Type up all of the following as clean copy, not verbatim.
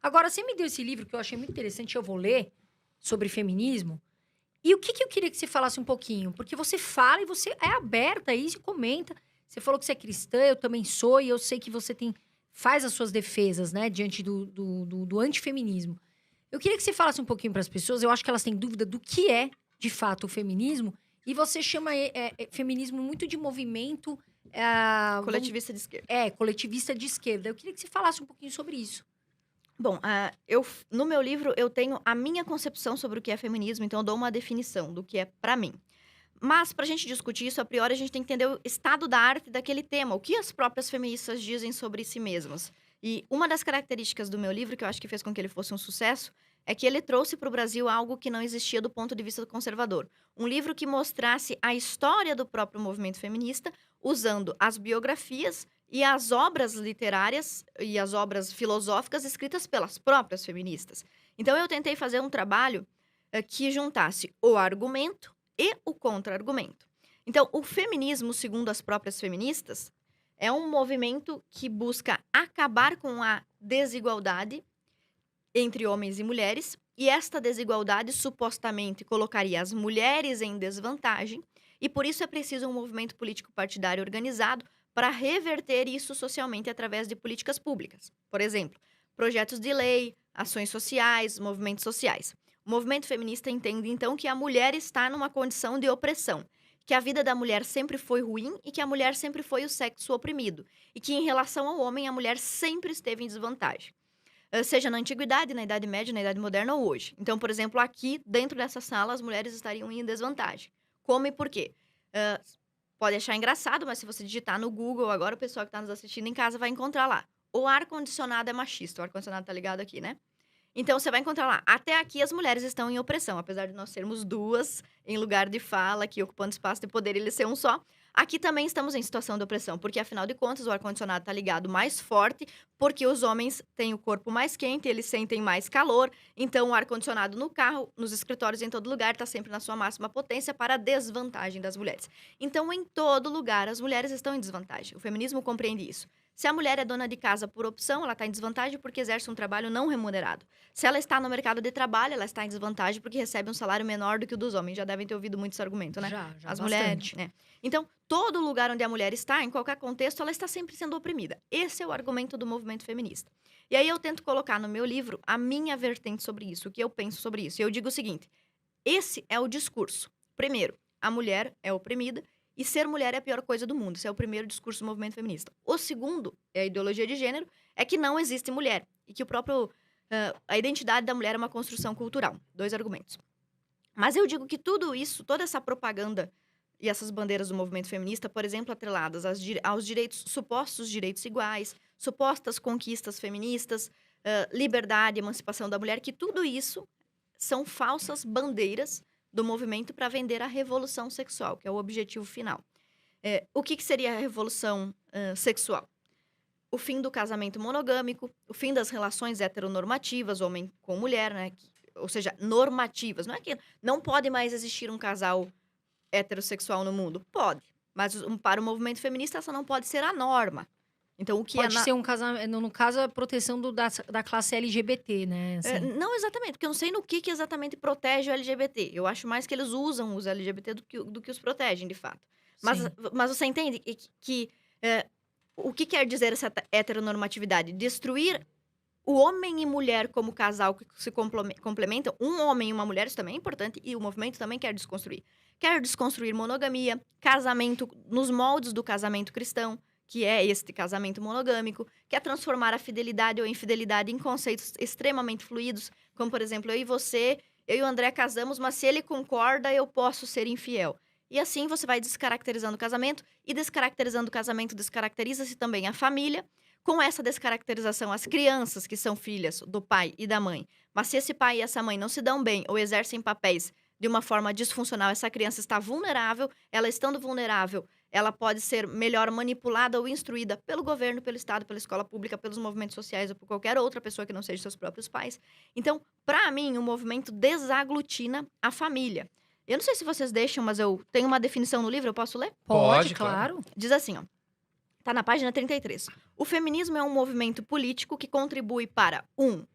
Agora, você me deu esse livro que eu achei muito interessante, eu vou ler, sobre feminismo. E o que que eu queria que você falasse um pouquinho? Porque você fala e você é aberta a isso e comenta. Você falou que você é cristã, eu também sou, e eu sei que você faz as suas defesas, né, diante do antifeminismo. Eu queria que você falasse um pouquinho para as pessoas, eu acho que elas têm dúvida do que é, de fato, o feminismo, e você chama feminismo muito de movimento. Coletivista de esquerda. Coletivista de esquerda. Eu queria que você falasse um pouquinho sobre isso. Bom, no meu livro eu tenho a minha concepção sobre o que é feminismo, então eu dou uma definição do que é pra mim. Mas pra gente discutir isso, a priori a gente tem que entender o estado da arte daquele tema, o que as próprias feministas dizem sobre si mesmas. E uma das características do meu livro, que eu acho que fez com que ele fosse um sucesso, é que ele trouxe para o Brasil algo que não existia do ponto de vista conservador. Um livro que mostrasse a história do próprio movimento feminista, usando as biografias e as obras literárias e as obras filosóficas escritas pelas próprias feministas. Então eu tentei fazer um trabalho que juntasse o argumento e o contra-argumento. Então, o feminismo, segundo as próprias feministas, é um movimento que busca acabar com a desigualdade entre homens e mulheres, e esta desigualdade supostamente colocaria as mulheres em desvantagem, e por isso é preciso um movimento político partidário organizado para reverter isso socialmente através de políticas públicas. Por exemplo, projetos de lei, ações sociais, movimentos sociais. O movimento feminista entende, então, que a mulher está numa condição de opressão, que a vida da mulher sempre foi ruim e que a mulher sempre foi o sexo oprimido, e que, em relação ao homem, a mulher sempre esteve em desvantagem. Seja na antiguidade, na Idade Média, na Idade Moderna ou hoje. Então, por exemplo, aqui, dentro dessa sala, as mulheres estariam em desvantagem. Como e por quê? Hã, Pode achar engraçado, mas se você digitar no Google agora, o pessoal que está nos assistindo em casa vai encontrar lá. O ar-condicionado é machista. O ar-condicionado tá ligado aqui, né? Então você vai encontrar lá, até aqui as mulheres estão em opressão, apesar de nós sermos duas em lugar de fala, aqui ocupando espaço de poder ele ser um só. Aqui também estamos em situação de opressão, porque afinal de contas o ar-condicionado está ligado mais forte, porque os homens têm o corpo mais quente, eles sentem mais calor, então o ar-condicionado no carro, nos escritórios, em todo lugar, está sempre na sua máxima potência para a desvantagem das mulheres. Então, em todo lugar, as mulheres estão em desvantagem. O feminismo compreende isso. Se a mulher é dona de casa por opção, ela está em desvantagem porque exerce um trabalho não remunerado. Se ela está no mercado de trabalho, ela está em desvantagem porque recebe um salário menor do que o dos homens. Já devem ter ouvido muito esse argumento, né? Já, As mulheres, bastante. né? Então, todo lugar onde a mulher está, em qualquer contexto, ela está sempre sendo oprimida. Esse é o argumento do movimento feminista. E aí eu tento colocar no meu livro a minha vertente sobre isso, o que eu penso sobre isso. E eu digo o seguinte: esse é o discurso. Primeiro, a mulher é oprimida e ser mulher é a pior coisa do mundo. Esse é o primeiro discurso do movimento feminista. O segundo, é a ideologia de gênero, é que não existe mulher e que a identidade da mulher é uma construção cultural. 2 argumentos. Mas eu digo que tudo isso, toda essa propaganda e essas bandeiras do movimento feminista, por exemplo, atreladas aos direitos, supostos direitos iguais, supostas conquistas feministas, liberdade, emancipação da mulher, que tudo isso são falsas bandeiras do movimento para vender a revolução sexual, que é o objetivo final. O que seria a revolução sexual? O fim do casamento monogâmico, o fim das relações heteronormativas, homem com mulher, né? Ou seja, normativas. Não é que não pode mais existir um casal heterossexual no mundo. Pode. Mas para o movimento feminista, essa não pode ser a norma. Então, o que Pode ser um casamento, no caso, a proteção da classe LGBT, né? Assim. não exatamente, porque eu não sei no que exatamente protege o LGBT. Eu acho mais que eles usam os LGBT do que os protegem, de fato. Mas, Sim. mas você entende que o que quer dizer essa heteronormatividade? Destruir o homem e mulher como casal que se complementam, um homem e uma mulher, isso também é importante, e o movimento também quer desconstruir. Quer desconstruir monogamia, casamento nos moldes do casamento cristão, que é este casamento monogâmico, quer transformar a fidelidade ou infidelidade em conceitos extremamente fluidos, como, por exemplo, eu e o André casamos, mas se ele concorda, eu posso ser infiel. E assim você vai descaracterizando o casamento, e descaracterizando o casamento descaracteriza-se também a família. Com essa descaracterização, as crianças que são filhas do pai e da mãe, mas se esse pai e essa mãe não se dão bem ou exercem papéis de uma forma disfuncional, essa criança está vulnerável, ela estando vulnerável, ela pode ser melhor manipulada ou instruída pelo governo, pelo Estado, pela escola pública, pelos movimentos sociais ou por qualquer outra pessoa que não seja seus próprios pais. Então, para mim, o movimento desaglutina a família. Eu não sei se vocês deixam, mas eu tenho uma definição no livro, eu posso ler? Pode, Pode, claro. claro. Diz assim, ó. Tá na página 33. O feminismo é um movimento político que contribui para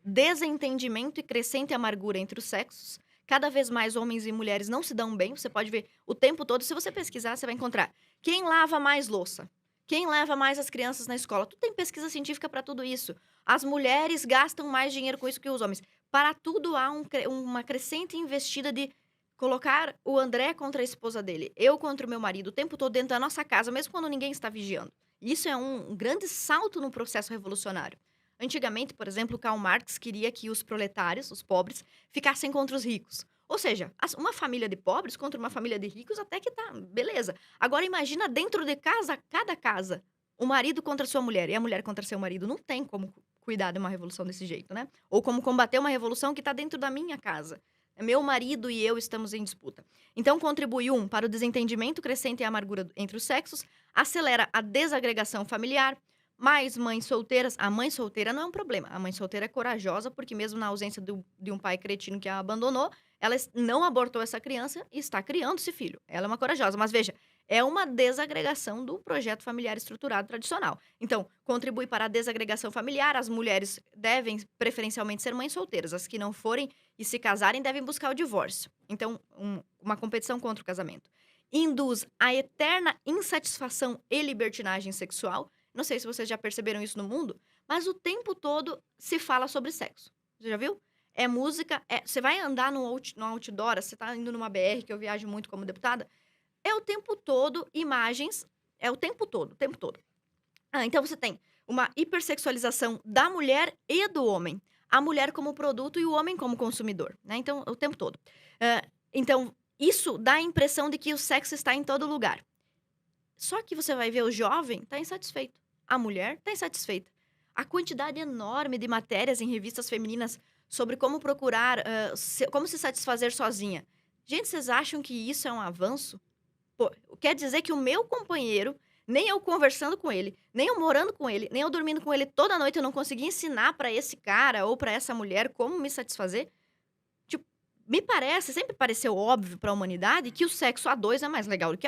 desentendimento e crescente amargura entre os sexos. Cada vez mais homens e mulheres não se dão bem. Você pode ver o tempo todo. Se você pesquisar, você vai encontrar quem lava mais louça, quem leva mais as crianças na escola. Tu tem pesquisa científica para tudo isso. As mulheres gastam mais dinheiro com isso que os homens. Para tudo há uma crescente investida de colocar o André contra a esposa dele, eu contra o meu marido, o tempo todo dentro da nossa casa, mesmo quando ninguém está vigiando. Isso é um grande salto no processo revolucionário. Antigamente, por exemplo, Karl Marx queria que os proletários, os pobres, ficassem contra os ricos. Ou seja, uma família de pobres contra uma família de ricos até que tá, beleza. Agora imagina dentro de casa, cada casa, o marido contra a sua mulher e a mulher contra seu marido. Não tem como cuidar de uma revolução desse jeito, né? Ou como combater uma revolução que está dentro da minha casa. Meu marido e eu estamos em disputa. Então, contribui para o desentendimento crescente e a amargura entre os sexos, acelera a desagregação familiar, mais mães solteiras. A mãe solteira não é um problema. A mãe solteira é corajosa, porque mesmo na ausência de um pai cretino que a abandonou, ela não abortou essa criança e está criando esse filho. Ela é uma corajosa. Mas veja, é uma desagregação do projeto familiar estruturado tradicional. Então, contribui para a desagregação familiar. As mulheres devem preferencialmente ser mães solteiras. As que não forem e se casarem devem buscar o divórcio. Então, uma competição contra o casamento. Induz a eterna insatisfação e libertinagem sexual. Não sei se vocês já perceberam isso no mundo, mas o tempo todo se fala sobre sexo. Você já viu? É música, você vai andar no outdoor, você tá indo numa BR, que eu viajo muito como deputada, é o tempo todo imagens, é o tempo todo, o tempo todo. Então você tem uma hipersexualização da mulher e do homem. A mulher como produto e o homem como consumidor, né? Então, o tempo todo. Então, isso dá a impressão de que o sexo está em todo lugar. Só que você vai ver o jovem tá insatisfeito. A mulher tá insatisfeita. A quantidade enorme de matérias em revistas femininas sobre como procurar, como se satisfazer sozinha. Gente, vocês acham que isso é um avanço? Pô, quer dizer que o meu companheiro, nem eu conversando com ele, nem eu morando com ele, nem eu dormindo com ele toda noite, eu não consegui ensinar pra esse cara ou pra essa mulher como me satisfazer? Tipo, me parece, sempre pareceu óbvio pra humanidade que o sexo a dois é mais legal do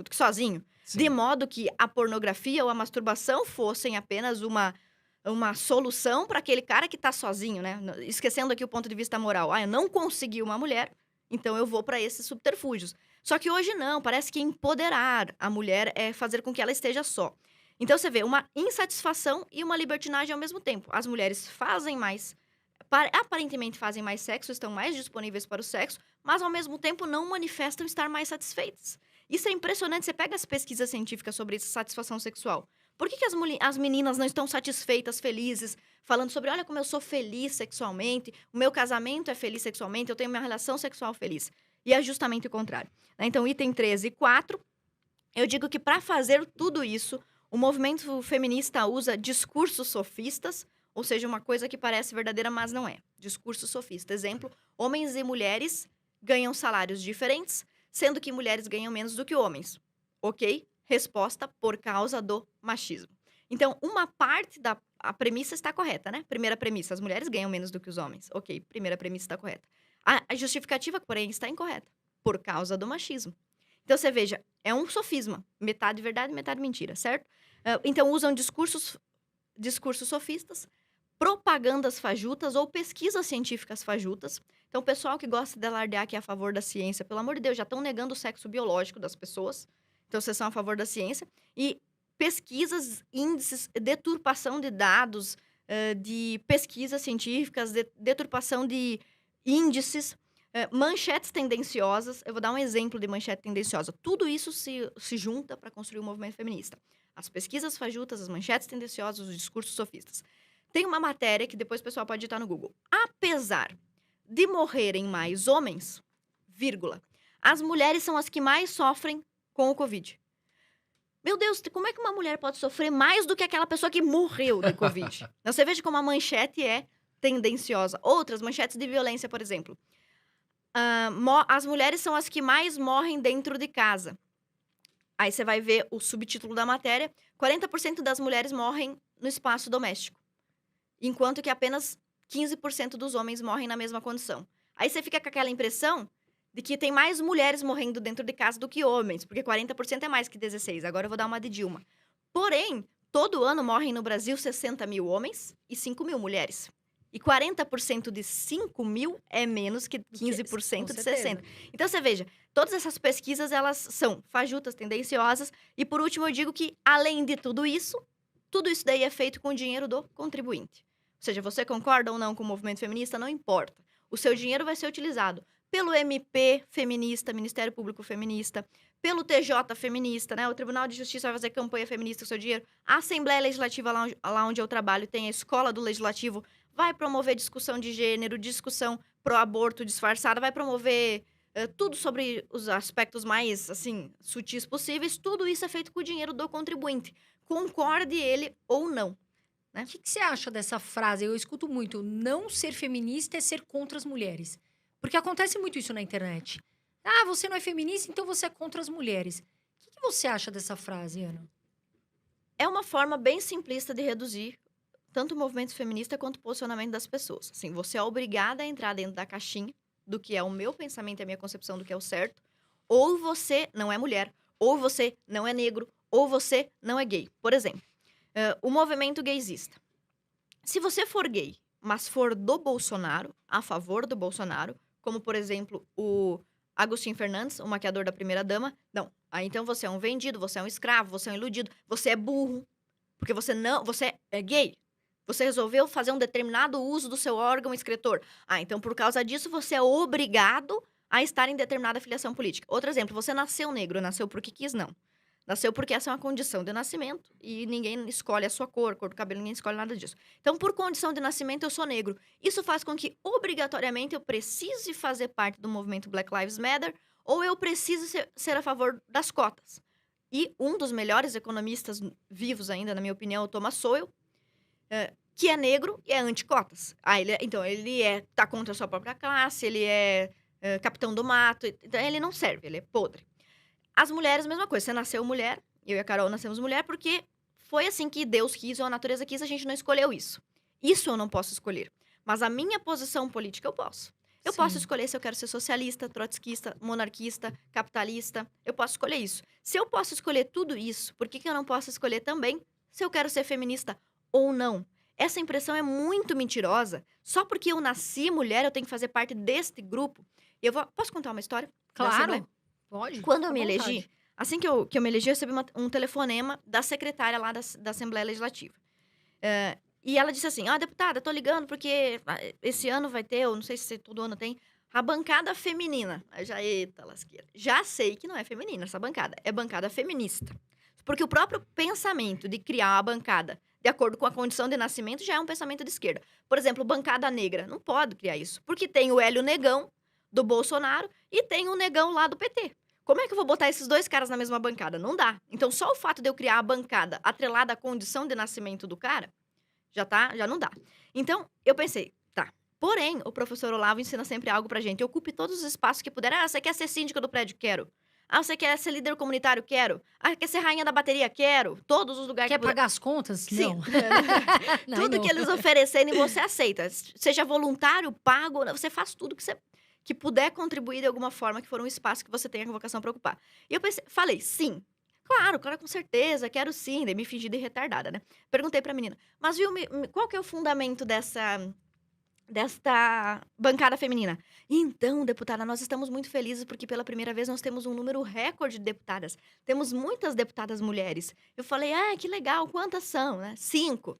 que sozinho. Sim. De modo que a pornografia ou a masturbação fossem apenas uma solução para aquele cara que tá sozinho, né? Esquecendo aqui o ponto de vista moral. Eu não consegui uma mulher, então eu vou para esses subterfúgios. Só que hoje não, parece que empoderar a mulher é fazer com que ela esteja só. Então você vê uma insatisfação e uma libertinagem ao mesmo tempo. As mulheres fazem mais, aparentemente fazem mais sexo, estão mais disponíveis para o sexo, mas ao mesmo tempo não manifestam estar mais satisfeitas. Isso é impressionante, você pega as pesquisas científicas sobre essa satisfação sexual. Por que as meninas não estão satisfeitas, felizes, falando sobre, olha como eu sou feliz sexualmente, o meu casamento é feliz sexualmente, eu tenho minha relação sexual feliz. E é justamente o contrário. Então, item 13 e 4, eu digo que para fazer tudo isso, o movimento feminista usa discursos sofistas, ou seja, uma coisa que parece verdadeira, mas não é. Discurso sofista. Exemplo, homens e mulheres ganham salários diferentes, sendo que mulheres ganham menos do que homens. Ok? Resposta, por causa do machismo. Então, uma parte a premissa está correta, né? Primeira premissa, as mulheres ganham menos do que os homens. Ok, primeira premissa está correta. A justificativa, porém, está incorreta, por causa do machismo. Então, você veja, é um sofisma. Metade verdade, metade mentira, certo? Então, usam discursos sofistas, propagandas fajutas ou pesquisas científicas fajutas. Então, o pessoal que gosta de alardear que é a favor da ciência, pelo amor de Deus, já estão negando o sexo biológico das pessoas. Então, vocês são a favor da ciência. E pesquisas, índices, deturpação de dados, de pesquisas científicas, deturpação de índices, manchetes tendenciosas. Eu vou dar um exemplo de manchete tendenciosa. Tudo isso se junta para construir o movimento feminista. As pesquisas fajutas, as manchetes tendenciosas, os discursos sofistas. Tem uma matéria que depois o pessoal pode digitar no Google. Apesar de morrerem mais homens, vírgula, as mulheres são as que mais sofrem com o Covid. Meu Deus, como é que uma mulher pode sofrer mais do que aquela pessoa que morreu de Covid? Você veja como a manchete é tendenciosa. Outras manchetes de violência, por exemplo. As mulheres são as que mais morrem dentro de casa. Aí você vai ver o subtítulo da matéria. 40% das mulheres morrem no espaço doméstico. Enquanto que apenas 15% dos homens morrem na mesma condição. Aí você fica com aquela impressão de que tem mais mulheres morrendo dentro de casa do que homens, porque 40% é mais que 16%. Agora eu vou dar uma de Dilma. Porém, todo ano morrem no Brasil 60 mil homens e 5 mil mulheres. E 40% de 5 mil é menos que Com 15% de certeza. 60. Então, você veja, todas essas pesquisas, elas são fajutas, tendenciosas. E, por último, eu digo que, além de tudo isso daí é feito com o dinheiro do contribuinte. Ou seja, você concorda ou não com o movimento feminista, não importa. O seu dinheiro vai ser utilizado pelo MP feminista, Ministério Público Feminista, pelo TJ feminista, né? O Tribunal de Justiça vai fazer campanha feminista com o seu dinheiro. A Assembleia Legislativa, lá onde eu trabalho, tem a Escola do Legislativo, vai promover discussão de gênero, discussão pró-aborto disfarçada, vai promover tudo sobre os aspectos mais, assim, sutis possíveis. Tudo isso é feito com o dinheiro do contribuinte. Concorde ele ou não. O que você acha dessa frase? Eu escuto muito, não ser feminista é ser contra as mulheres. Porque acontece muito isso na internet. Ah, você não é feminista, então você é contra as mulheres. O que você acha dessa frase, Ana? É uma forma bem simplista de reduzir tanto o movimento feminista quanto o posicionamento das pessoas. Assim, você é obrigada a entrar dentro da caixinha do que é o meu pensamento e a minha concepção do que é o certo, ou você não é mulher, ou você não é negro, ou você não é gay. Por exemplo, o movimento gaysista. Se você for gay, mas for do Bolsonaro, a favor do Bolsonaro, como, por exemplo, o Agostinho Fernandes, o maquiador da primeira-dama, não. Aí, então, você é um vendido, você é um escravo, você é um iludido, você é burro, porque você é gay. Você resolveu fazer um determinado uso do seu órgão excretor. Ah, então, por causa disso, você é obrigado a estar em determinada filiação política. Outro exemplo, você nasceu negro, nasceu porque quis, não. Nasceu porque essa é uma condição de nascimento e ninguém escolhe a sua cor do cabelo, ninguém escolhe nada disso. Então, por condição de nascimento, eu sou negro. Isso faz com que, obrigatoriamente, eu precise fazer parte do movimento Black Lives Matter ou eu preciso ser a favor das cotas. E um dos melhores economistas vivos ainda, na minha opinião, é o Thomas Sowell, que é negro e é anti-cotas. Então, ele tá contra a sua própria classe, ele é capitão do mato, então ele não serve, ele é podre. As mulheres, mesma coisa. Você nasceu mulher, eu e a Carol nascemos mulher, porque foi assim que Deus quis ou a natureza quis, a gente não escolheu isso. Isso eu não posso escolher. Mas a minha posição política eu posso. Eu posso escolher se eu quero ser socialista, trotskista, monarquista, capitalista. Eu posso escolher isso. Se eu posso escolher tudo isso, por que eu não posso escolher também se eu quero ser feminista ou não? Essa impressão é muito mentirosa. Só porque eu nasci mulher, eu tenho que fazer parte deste grupo. Posso contar uma história? Claro, pode. Quando eu à me vontade. elegi, assim que eu me elegi, eu recebi um telefonema da secretária lá da Assembleia Legislativa. E ela disse assim, deputada, tô ligando porque esse ano vai ter, eu não sei se todo ano tem, a bancada feminina. Aí já, eita lasqueira. Já sei que não é feminina essa bancada, é bancada feminista. Porque o próprio pensamento de criar a bancada de acordo com a condição de nascimento já é um pensamento de esquerda. Por exemplo, bancada negra, não pode criar isso. Porque tem o Hélio Negão, do Bolsonaro, e tem o Negão lá do PT. Como é que eu vou botar esses dois caras na mesma bancada? Não dá. Então, só o fato de eu criar a bancada atrelada à condição de nascimento do cara, já não dá. Então, eu pensei, tá. Porém, o professor Olavo ensina sempre algo pra gente. Ocupe todos os espaços que puder. Ah, você quer ser síndica do prédio? Quero. Ah, você quer ser líder comunitário? Quero. Ah, quer ser rainha da bateria? Quero. Todos os lugares Quer que puder. pagar as contas? Sim. Não. Não, Tudo não. que eles oferecerem, você aceita. Seja voluntário, pago, você faz tudo que puder contribuir de alguma forma, que for um espaço que você tenha vocação para ocupar. E eu falei, sim. Claro, com certeza, quero sim. Daí me fingi de retardada, né? Perguntei pra menina, mas viu, qual que é o fundamento desta bancada feminina? Então, deputada, nós estamos muito felizes porque pela primeira vez nós temos um número recorde de deputadas. Temos muitas deputadas mulheres. Eu falei, que legal, quantas são, né? 5.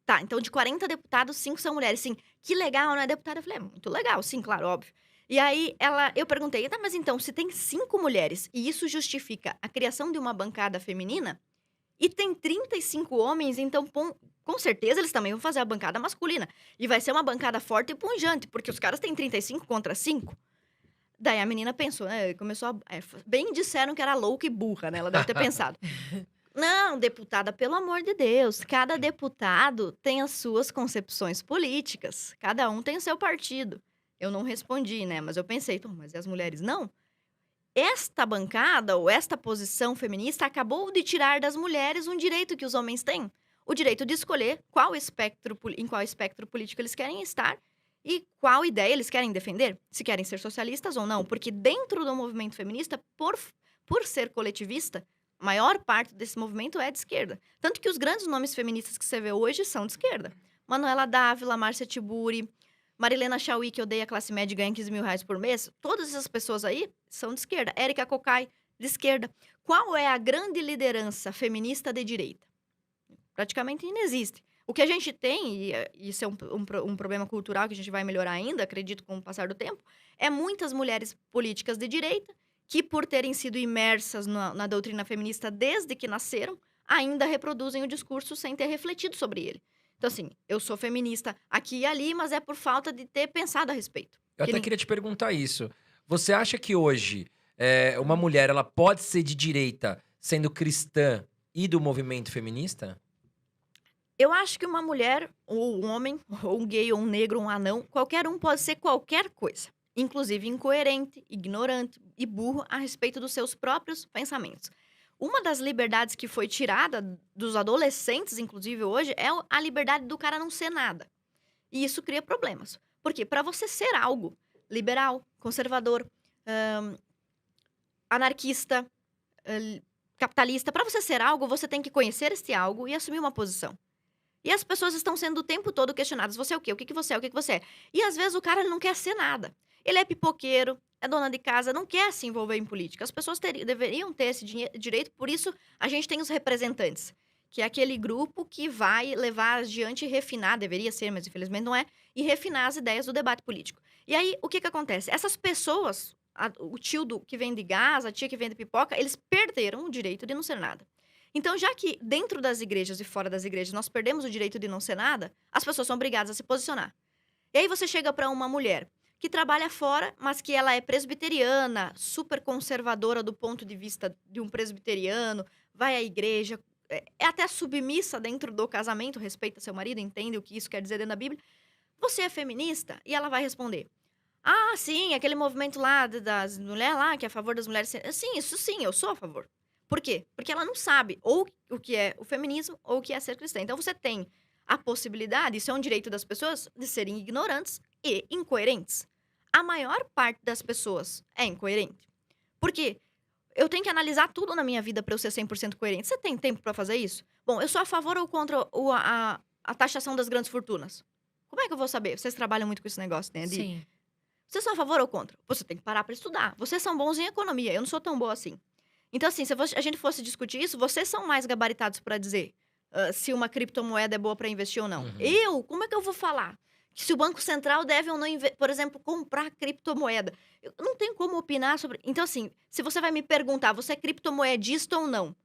Tá, então de 40 deputados, 5 são mulheres. Sim, que legal, né, deputada? Eu falei, muito legal, sim, claro, óbvio. E aí, eu perguntei, tá, mas então, se tem 5 mulheres e isso justifica a criação de uma bancada feminina, e tem 35 homens, então, com certeza, eles também vão fazer a bancada masculina. E vai ser uma bancada forte e punjante, porque os caras têm 35 contra 5. Daí a menina pensou, né, começou bem disseram que era louca e burra, né, ela deve ter pensado. Não, deputada, pelo amor de Deus, cada deputado tem as suas concepções políticas, cada um tem o seu partido. Eu não respondi, né, mas eu pensei, mas e as mulheres? Não. Esta bancada ou esta posição feminista acabou de tirar das mulheres um direito que os homens têm. O direito de escolher em qual espectro político eles querem estar e qual ideia eles querem defender, se querem ser socialistas ou não. Porque dentro do movimento feminista, por ser coletivista, A maior parte desse movimento é de esquerda. Tanto que os grandes nomes feministas que você vê hoje são de esquerda. Manuela Dávila, Márcia Tiburi, Marilena Chauí, que odeia a classe média e ganha 15 mil reais por mês. Todas essas pessoas aí são de esquerda. Érica Cocai, de esquerda. Qual é a grande liderança feminista de direita? Praticamente inexiste. O que a gente tem, e isso é um problema cultural que a gente vai melhorar ainda, acredito, com o passar do tempo, é muitas mulheres políticas de direita que, por terem sido imersas na doutrina feminista desde que nasceram, ainda reproduzem o discurso sem ter refletido sobre ele. Então, assim, eu sou feminista aqui e ali, mas é por falta de ter pensado a respeito. Eu até queria te perguntar isso. Você acha que hoje uma mulher ela pode ser de direita sendo cristã e do movimento feminista? Eu acho que uma mulher, ou um homem, ou um gay, ou um negro, ou um anão, qualquer um pode ser qualquer coisa. Inclusive incoerente, ignorante e burro a respeito dos seus próprios pensamentos. Uma das liberdades que foi tirada dos adolescentes, inclusive hoje, é a liberdade do cara não ser nada. E isso cria problemas. Porque para você ser algo liberal, conservador, anarquista, capitalista, para você ser algo, você tem que conhecer este algo e assumir uma posição. E as pessoas estão sendo o tempo todo questionadas. Você é o quê? O que você é? O que você é? E às vezes o cara ele não quer ser nada. Ele é pipoqueiro, é dona de casa, não quer se envolver em política. As pessoas deveriam ter esse direito, por isso a gente tem os representantes, que é aquele grupo que vai levar adiante e refinar, deveria ser, mas infelizmente não é, e refinar as ideias do debate político. E aí, o que acontece? Essas pessoas, o tio que vende gás, a tia que vende pipoca, eles perderam o direito de não ser nada. Então, já que dentro das igrejas e fora das igrejas nós perdemos o direito de não ser nada, as pessoas são obrigadas a se posicionar. E aí você chega para uma mulher que trabalha fora, mas que ela é presbiteriana, super conservadora do ponto de vista de um presbiteriano, vai à igreja, é até submissa dentro do casamento, respeita seu marido, entende o que isso quer dizer dentro da Bíblia. Você é feminista? E ela vai responder: ah, sim, aquele movimento lá das mulheres lá, que é a favor das mulheres. Sim, isso sim, eu sou a favor. Por quê? Porque ela não sabe ou o que é o feminismo ou o que é ser cristã. Então você tem a possibilidade, isso é um direito das pessoas, de serem ignorantes e incoerentes. A maior parte das pessoas é incoerente. Por quê? Eu tenho que analisar tudo na minha vida para eu ser 100% coerente. Você tem tempo para fazer isso? Bom, eu sou a favor ou contra a taxação das grandes fortunas? Como é que eu vou saber? Vocês trabalham muito com esse negócio, né? Sim. Vocês são a favor ou contra? Você tem que parar para estudar. Vocês são bons em economia, eu não sou tão boa assim. Então, assim, se a gente fosse discutir isso, vocês são mais gabaritados para dizer se uma criptomoeda é boa para investir ou não. Como é que eu vou falar? Que se o Banco Central deve ou não, por exemplo, comprar criptomoeda. Eu não tenho como opinar sobre... Então, assim, se você vai me perguntar, você é criptomoedista ou não?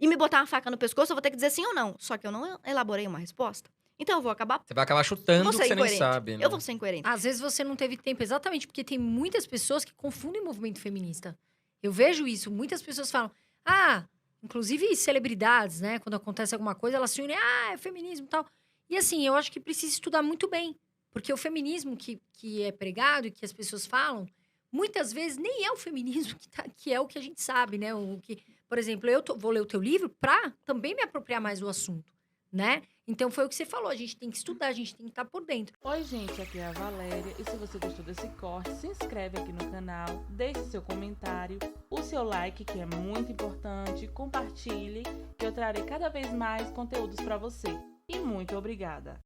E me botar uma faca no pescoço, eu vou ter que dizer sim ou não. Só que eu não elaborei uma resposta. Então, eu vou acabar... Você vai acabar chutando o que você nem incoerente. sabe, né? Eu vou ser incoerente. Às vezes você não teve tempo, exatamente porque tem muitas pessoas que confundem movimento feminista. Eu vejo isso. Muitas pessoas falam, inclusive celebridades, né? Quando acontece alguma coisa, elas se unem, é feminismo e tal. E assim, eu acho que precisa estudar muito bem. Porque o feminismo que é pregado e que as pessoas falam, muitas vezes nem é o feminismo que é o que a gente sabe, né? Por exemplo, vou ler o teu livro para também me apropriar mais do assunto, né? Então, foi o que você falou, a gente tem que estudar, a gente tem que estar por dentro. Oi, gente, aqui é a Valéria. E se você gostou desse corte, se inscreve aqui no canal, deixe seu comentário, o seu like, que é muito importante, compartilhe, que eu trarei cada vez mais conteúdos para você. E muito obrigada!